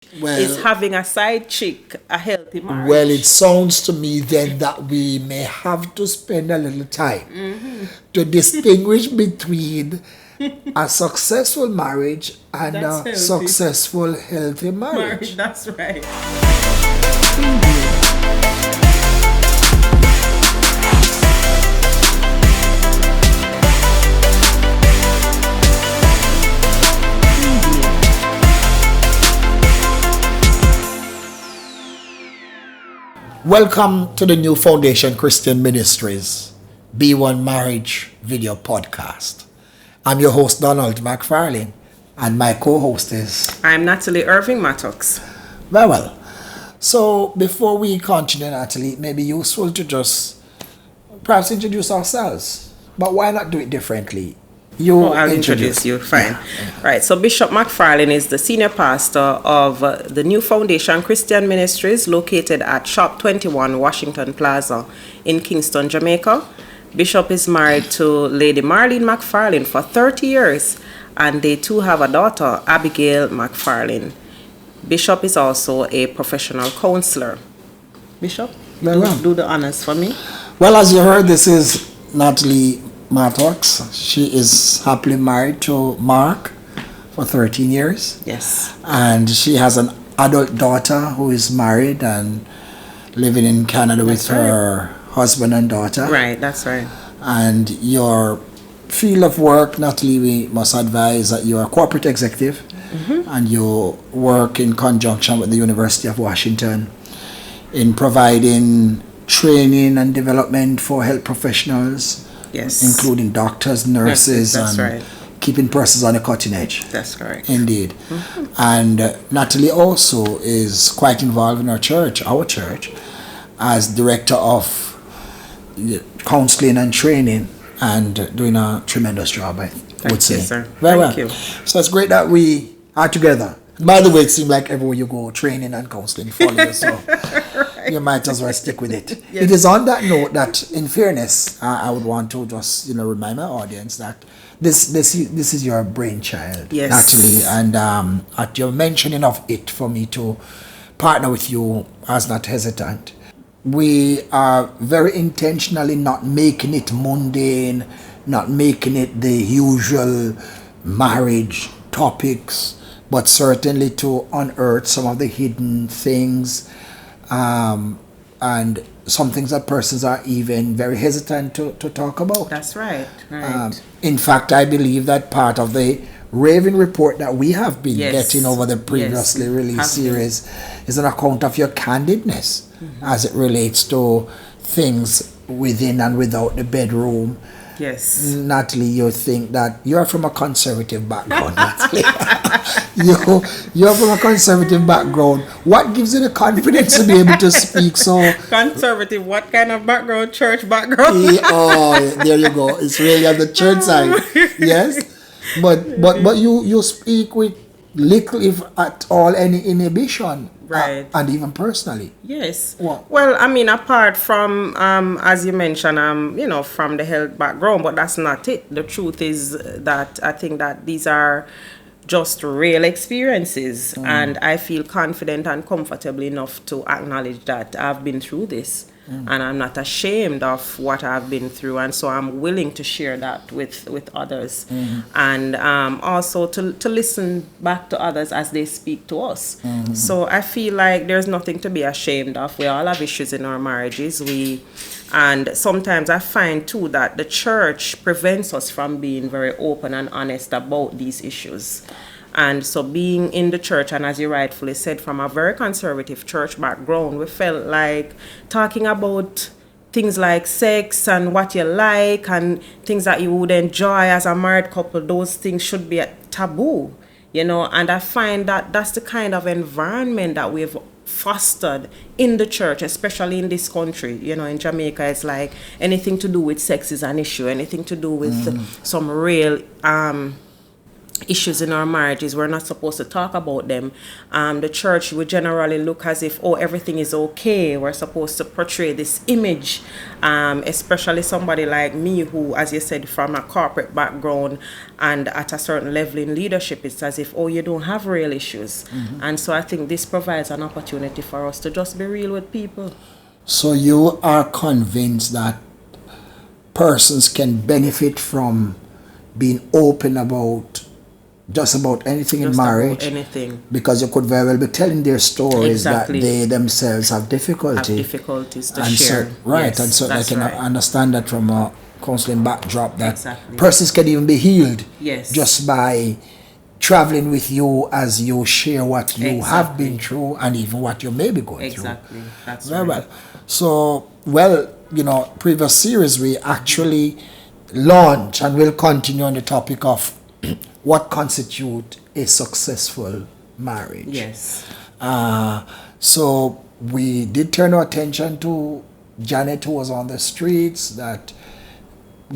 Is having a side chick a healthy marriage? Well, it sounds to me then that we may have to spend a little time to distinguish between a successful marriage and a successful, healthy marriage. That's right. Welcome to the New Foundation Christian Ministries B1 Marriage Video Podcast. I'm your host, Donald McFarlane, and my co-host is... I'm Natalie Irving Mattox. Very well. So before we continue, Natalie, it may be useful to just perhaps introduce ourselves. But why not do it differently? I'll introduce you. Fine. Yeah. Right. So Bishop McFarlane is the senior pastor of the New Foundation Christian Ministries located at Shop 21 Washington Plaza in Kingston, Jamaica. Bishop is married to Lady Marlene McFarlane for 30 years, and they too have a daughter, Abigail McFarlane. Bishop is also a professional counselor. Bishop, do the honors for me. Well, as you heard, this is Natalie Mattox. She is happily married to Mark for 13 years. Yes. And she has an adult daughter who is married and living in Canada with her husband and daughter. Right, that's right. And your field of work, Natalie, we must advise that you're a corporate executive and you work in conjunction with the University of Washington in providing training and development for health professionals. Yes. Including doctors, nurses, that's and right. keeping persons on the cutting edge. That's correct. Indeed. And Natalie also is quite involved in our church, as director of counseling and training, and doing a tremendous job, I would say. Thank you, sir. Thank you. So it's great that we are together. By the way, it seems like everywhere you go, training and counseling follow you, so you might as well stick with it. Yes. It is on that note that, in fairness, I would want to just remind my audience that this is your brainchild, yes, actually, and at your mentioning of it for me to partner with you, I was not hesitant. We are very intentionally not making it mundane, not making it the usual marriage topics, but certainly to unearth some of the hidden things and some things that persons are even very hesitant to talk about. That's right. In fact, I believe that part of the raving report that we have been getting over the previously released series is an account of your candidness as it relates to things within and without the bedroom. Yes. Natalie, you think that you're from a conservative background, Natalie. You're from a conservative background. What gives you the confidence to be able to speak so... Conservative, what kind of background? Church background? There you go. It's really on the church side. Yes. But you speak with little, if at all, any inhibition. Right. And even personally. Yes. What? Well, I mean, apart from, as you mentioned, from the health background, but that's not it. The truth is that I think that these are just real experiences, and I feel confident and comfortable enough to acknowledge that I've been through this. And I'm not ashamed of what I've been through, and so I'm willing to share that with others, and also to listen back to others as they speak to us. So I feel like there's nothing to be ashamed of. We all have issues in our marriages. And sometimes I find too that the church prevents us from being very open and honest about these issues. And so being in the church, and as you rightfully said, from a very conservative church background, we felt like talking about things like sex and what you like and things that you would enjoy as a married couple, those things should be a taboo, and I find that that's the kind of environment that we've fostered in the church, especially in this country. In Jamaica, it's like anything to do with sex is an issue, anything to do with some real issues in our marriages, we're not supposed to talk about them. The church would generally look as if, oh, everything is okay. We're supposed to portray this image, especially somebody like me who, as you said, from a corporate background and at a certain level in leadership, it's as if, oh, you don't have real issues. And so I think this provides an opportunity for us to just be real with people. So you are convinced that persons can benefit from being open about just about anything in marriage, anything, because you could very well be telling their stories Exactly. that they themselves have difficulties to and share. so, right, Yes, and so I that's can right. understand that from a counseling backdrop that Exactly. persons can even be healed Yes. just by traveling with you as you share what you have been through and even what you may be going Exactly. through. That's Very right. well. So, well, you know, previous series we actually launched and will continue on the topic of what constitutes a successful marriage. Yes. So we did turn our attention to Janet, who was on the streets, that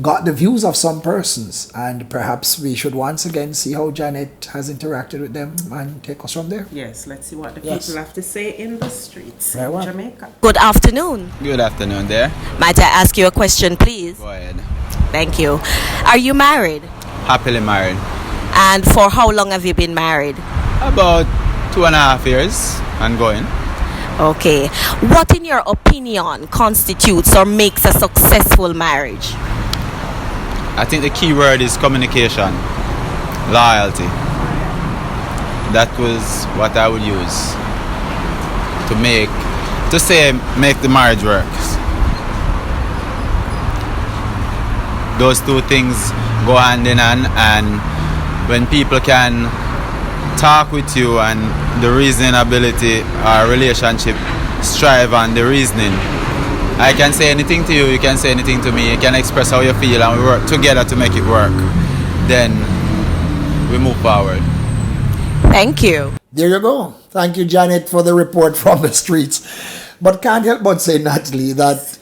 got the views of some persons, and perhaps we should once again see how Janet has interacted with them and take us from there. Yes, let's see what the Yes. people have to say in the streets Very of well. Jamaica. Good afternoon. Good afternoon there. Might I ask you a question, please? Go ahead. Thank you. Are you married? Happily married. And for how long have you been married? About 2.5 years and going. Okay. What, in your opinion, constitutes or makes a successful marriage? I think the key word is communication, loyalty. That was what I would use to make the marriage work. Those two things go hand in hand, and when people can talk with you and the reasoning ability or relationship strive on the reasoning, I can say anything to you, you can say anything to me, you can express how you feel, and we work together to make it work. Then we move forward. Thank you. There you go. Thank you, Janet, for the report from the streets. But can't help but say, Natalie, that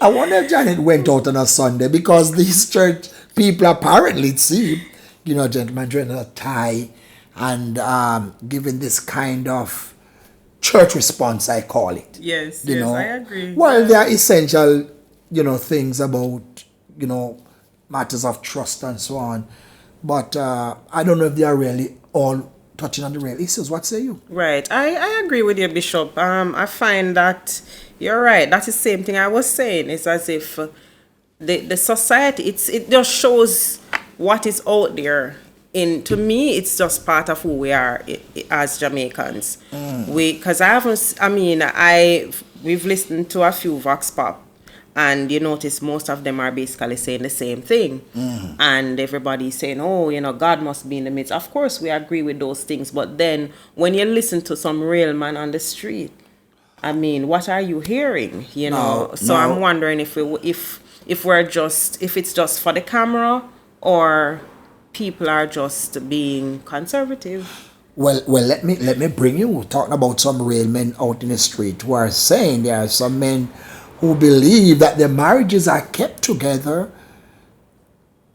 I wonder if Janet went out on a Sunday, because these church people apparently see, you know, gentlemen wearing a tie and giving this kind of church response, I call it. Yes, You know, I agree. Well, there are essential, you know, things about, you know, matters of trust and so on. But I don't know if they are really all touching on the real issues. What say you? Right. I agree with you, Bishop. I find that you're right. That's the same thing I was saying. It's as if the society, it just shows what is out there. To me, it's just part of who we are as Jamaicans. Because we've listened to a few Vox Pop, and you notice most of them are basically saying the same thing. And everybody's saying, oh, you know, God must be in the midst. Of course, we agree with those things. But then when you listen to some real man on the street, I mean, what are you hearing? You know, so I'm wondering if it's just for the camera, or people are just being conservative. Well, let me bring you talking about some real men out in the street who are saying there are some men who believe that their marriages are kept together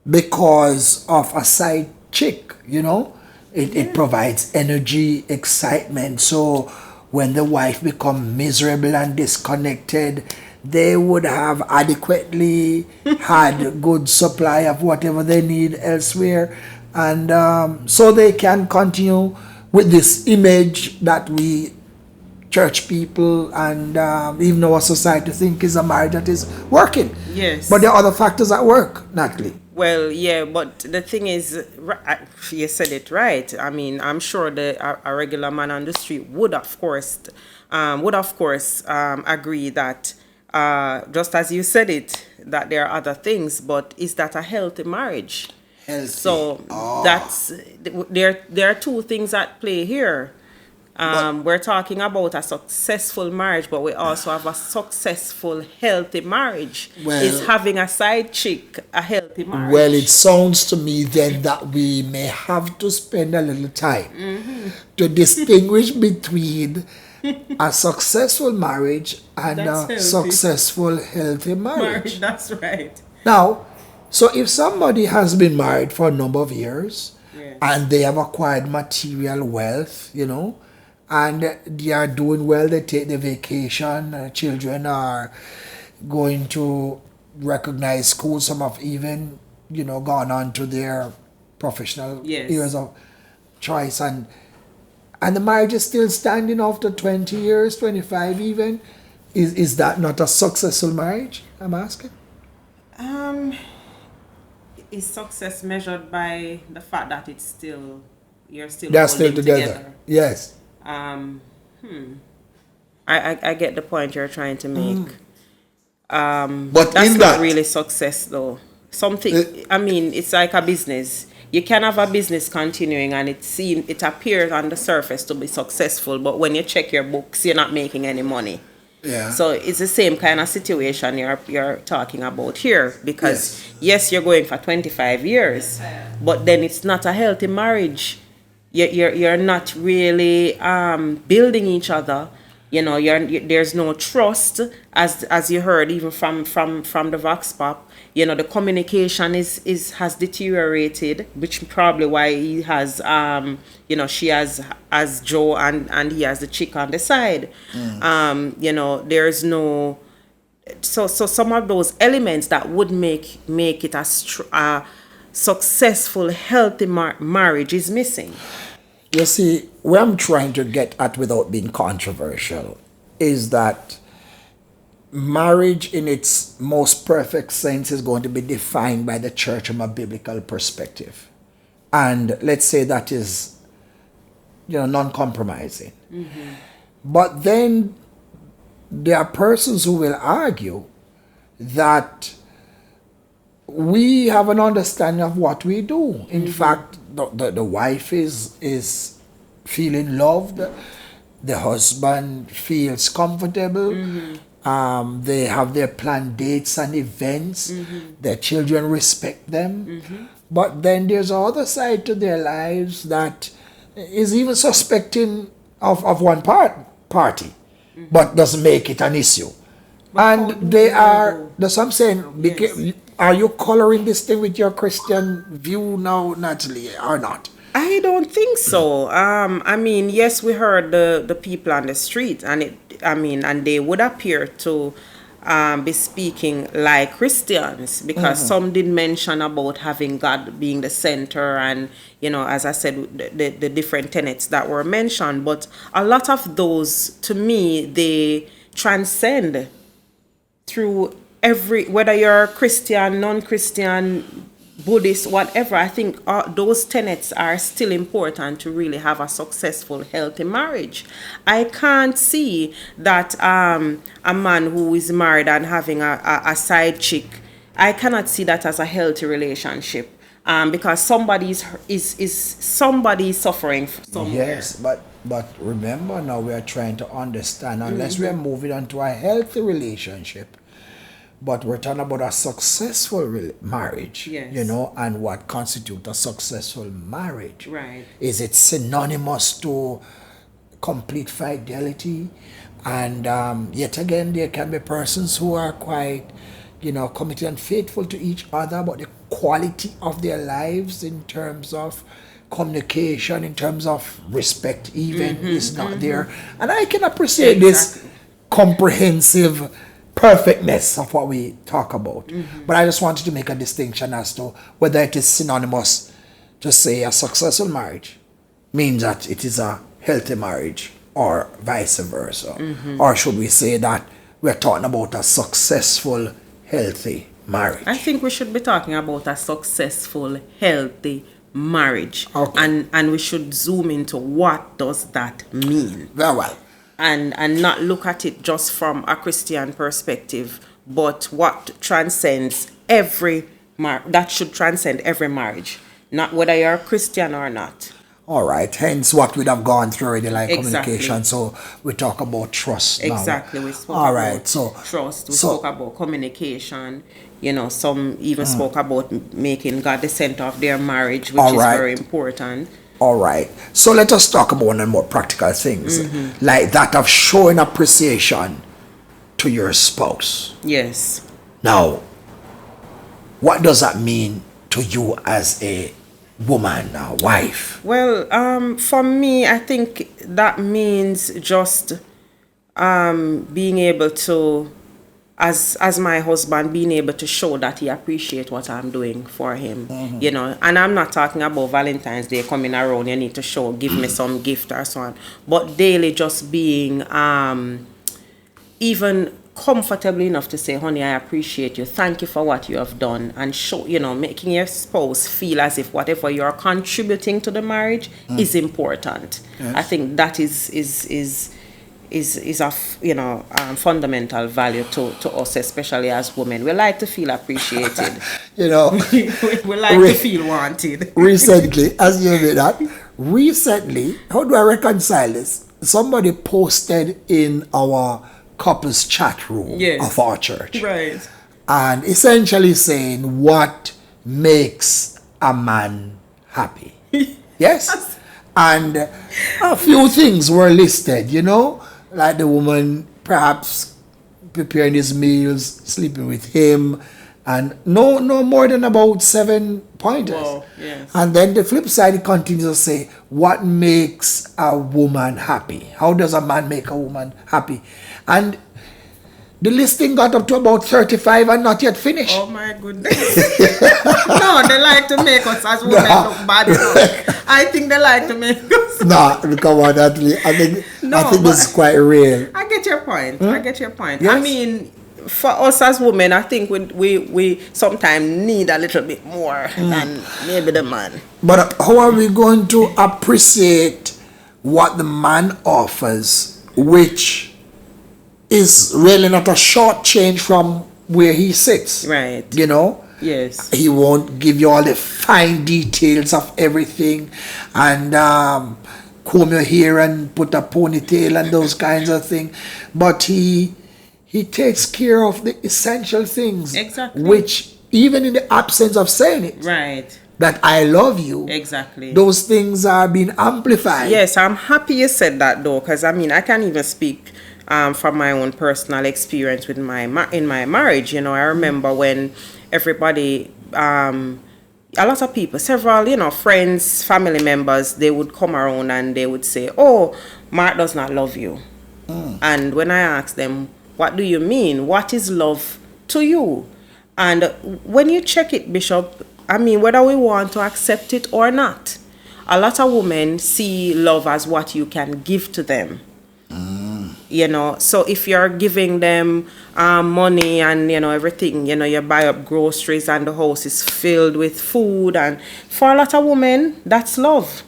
because of a side chick, you know. It provides energy, excitement. So when the wife becomes miserable and disconnected, they would have adequately had a good supply of whatever they need elsewhere. And so they can continue with this image that we church people and even our society think is a marriage that is working. Yes. But there are other factors at work, Natalie. Well, yeah, but the thing is, you said it right. I mean, I'm sure a regular man on the street would, of course, agree that, just as you said it, that there are other things. But is that a healthy marriage? Healthy. So that's there are two things at play here. We're talking about a successful marriage, but we also have a successful, healthy marriage. Well, is having a side chick a healthy marriage? Well, it sounds to me then that we may have to spend a little time to distinguish between a successful marriage and That's a healthy. successful, healthy marriage. That's right. Now, so if somebody has been married for a number of years Yes. and they have acquired material wealth, and they are doing well. They take the vacation. Children are going to recognized schools. Some have even, gone on to their professional years of choice, and the marriage is still standing after 20 years, 25 even. Is that not a successful marriage? I'm asking. Is success measured by the fact that you're still They're holding still together? Yes. I get the point you're trying to make. But That's in not that, really success though. It's like a business. You can have a business continuing and it appears on the surface to be successful, but when you check your books, you're not making any money. yeah. So it's the same kind of situation you're talking about here, because yes, you're going for 25 years, but then it's not a healthy marriage. You're not really building each other. There's no trust, as you heard even from the Vox Pop. The communication has deteriorated, which probably why he has she has Joe and he has the chick on the side. There's no so some of those elements that would make it a successful, healthy marriage is missing. You see, where I'm trying to get at without being controversial is that marriage in its most perfect sense is going to be defined by the church from a biblical perspective. And let's say that is, non-compromising. Mm-hmm. But then there are persons who will argue that we have an understanding of what we do. In fact, the wife is feeling loved. The husband feels comfortable. They have their planned dates and events. Their children respect them. But then there's another side to their lives that is even suspecting of one party, but doesn't make it an issue. And that's what I'm saying. Are you coloring this thing with your Christian view now, Natalie, or not? I don't think so. Yes, we heard the people on the street, and they would appear to be speaking like Christians, because some did mention about having God being the center, and as I said, the different tenets that were mentioned. But a lot of those, to me, they transcend through whether you're Christian, non-Christian, Buddhist, whatever. I think those tenets are still important to really have a successful, healthy marriage. I can't see that a man who is married and having a side chick, I cannot see that as a healthy relationship, because somebody is suffering somewhere. Yes, but remember now, we are trying to understand, unless we are moving on to a healthy relationship, but we're talking about a successful marriage, and what constitutes a successful marriage. Right. Is it synonymous to complete fidelity? And yet again, there can be persons who are quite, committed and faithful to each other, but the quality of their lives in terms of communication, in terms of respect even, is not there. And I can appreciate this comprehensive perfectness of what we talk about. But I just wanted to make a distinction as to whether it is synonymous to say a successful marriage means that it is a healthy marriage, or vice versa. Or should we say that we're talking about a successful, healthy marriage? I think we should be talking about a successful, healthy marriage. Okay. And we should zoom into what does that mean. Very well. And not look at it just from a Christian perspective, but what transcends that should transcend every marriage, not whether you're a Christian or not. All right, hence what we'd have gone through already, like communication. So we talk about trust now. Exactly, we spoke about trust, we spoke about communication. Some even spoke about making God the center of their marriage, which is very important. All right. So let us talk about one of the more practical things, like that of showing appreciation to your spouse. Yes. Now, what does that mean to you as a woman, a wife? Well, for me, I think that means just being able to, as my husband, being able to show that he appreciates what I'm doing for him, you know. And I'm not talking about Valentine's Day coming around, you need to show, give me some gift or so on. But daily just being even comfortable enough to say, honey, I appreciate you. Thank you for what you have done. And show, you know, making your spouse feel as if whatever you're contributing to the marriage is important. Yes. I think that is of, you know, fundamental value to us, especially as women. We like to feel appreciated. You know, we like to feel wanted. Recently, as you did that, how do I reconcile this? Somebody posted in our couples chat room of our church. Right. And essentially saying what makes a man happy. Yes? And a few things were listed, you know, like the woman perhaps preparing his meals, sleeping with him, and no more than about 7 pointers. Wow, yes. And then the flip side, it continues to say, what makes a woman happy? How does a man make a woman happy? And the listing got up to about 35 and not yet finished. Oh my goodness. No, they like to make us as women look bad enough. I think they like to make us. No, come on, actually. I think this is quite real. I get your point. I get your point. Yes. I mean, for us as women, I think we sometimes need a little bit more than maybe the man. But how are we going to appreciate what the man offers, which is really not a short change from where he sits? Right. You know? Yes. He won't give you all the fine details of everything and comb your hair and put a ponytail and those kinds of things. But he takes care of the essential things. Exactly. Which, even in the absence of saying it, Right. that I love you, Exactly. those things are being amplified. Yes, I'm happy you said that though, because I mean, I can even speak from my own personal experience with in my marriage. You know, I remember when everybody, a lot of people, several, you know, friends, family members, they would come around and they would say, oh, Mark does not love you. And when I asked them, what do you mean? What is love to you? And when you check it, Bishop, I mean, whether we want to accept it or not, a lot of women see love as what you can give to them. You know, so if you're giving them money and, you know, everything, you know, you buy up groceries and the house is filled with food, and for a lot of women, that's love.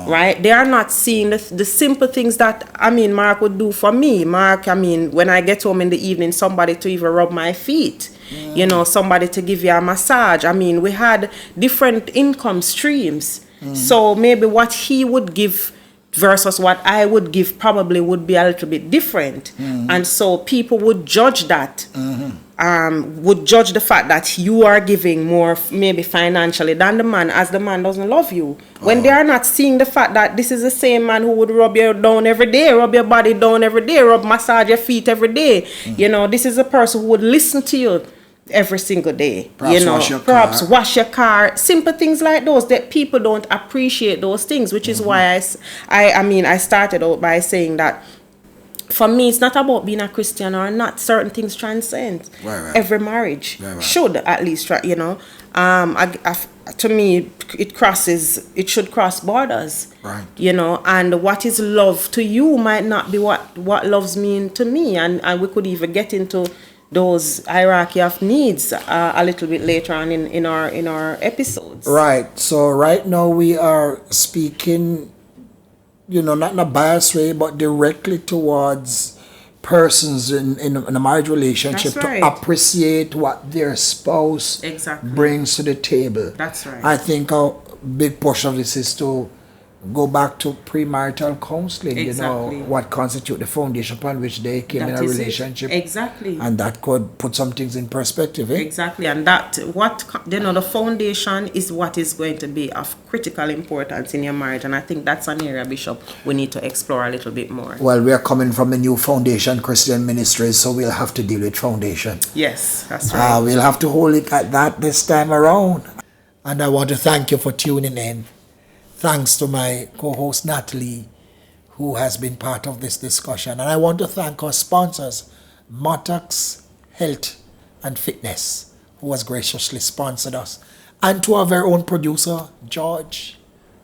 Right? They are not seeing the simple things that, I mean, Mark would do for me. Mark, I mean, when I get home in the evening, somebody to even rub my feet, you know, somebody to give you a massage. I mean, we had different income streams. So maybe what he would give versus what I would give probably would be a little bit different. And so people would judge that, would judge the fact that you are giving more maybe financially than the man, as the man doesn't love you. When they are not seeing the fact that this is the same man who would rub you down every day, rub your body down every day, massage your feet every day. You know, this is a person who would listen to you every single day. Perhaps you know, wash your perhaps car. wash your car. Simple things like those that people don't appreciate those things, which is why I started out by saying that for me, it's not about being a Christian or not. Certain things transcend. Right. Every marriage Right. should at least try, you know. To me, it should cross borders. Right. You know, and what is love to you might not be what loves mean to me. And we could even get into those hierarchy of needs a little bit later on in our episodes. Right. So right now we are speaking, you know, not in a biased way, but directly towards persons in a marriage relationship. That's right. To appreciate what their spouse Exactly. brings to the table. That's right. I think a big portion of this is to go back to premarital counseling, Exactly. you know, what constitute the foundation upon which they came That in a is it. relationship. Exactly. And that could put some things in perspective, eh? Exactly, and that the foundation is what is going to be of critical importance in your marriage, and I think that's an area, Bishop, we need to explore a little bit more. Well, we are coming from the new foundation, Christian Ministries, so we'll have to deal with foundation. Yes, that's right. We'll have to hold it at that this time around. And I want to thank you for tuning in. Thanks to my co-host Natalie, who has been part of this discussion. And I want to thank our sponsors, Motox Health and Fitness, who has graciously sponsored us. And to our very own producer, George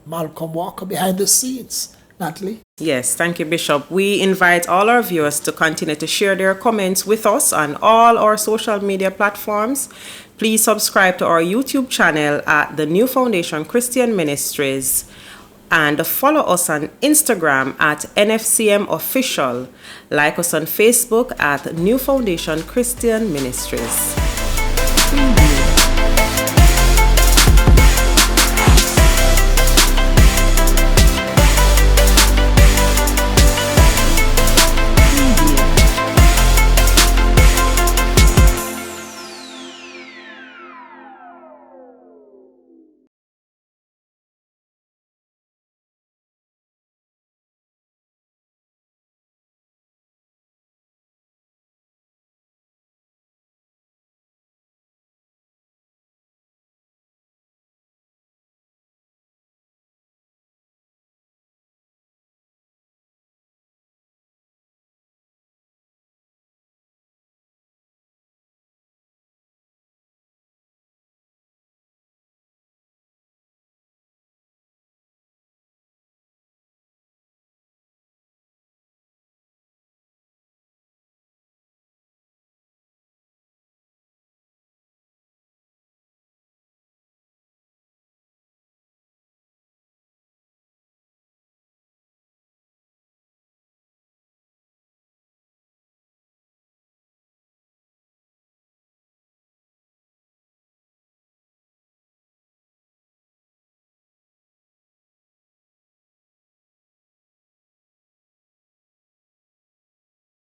Malcolm Walker, behind the scenes. Natalie? Yes, thank you, Bishop. We invite all our viewers to continue to share their comments with us on all our social media platforms. Please subscribe to our YouTube channel at the New Foundation Christian Ministries and follow us on Instagram at NFCM Official. Like us on Facebook at New Foundation Christian Ministries.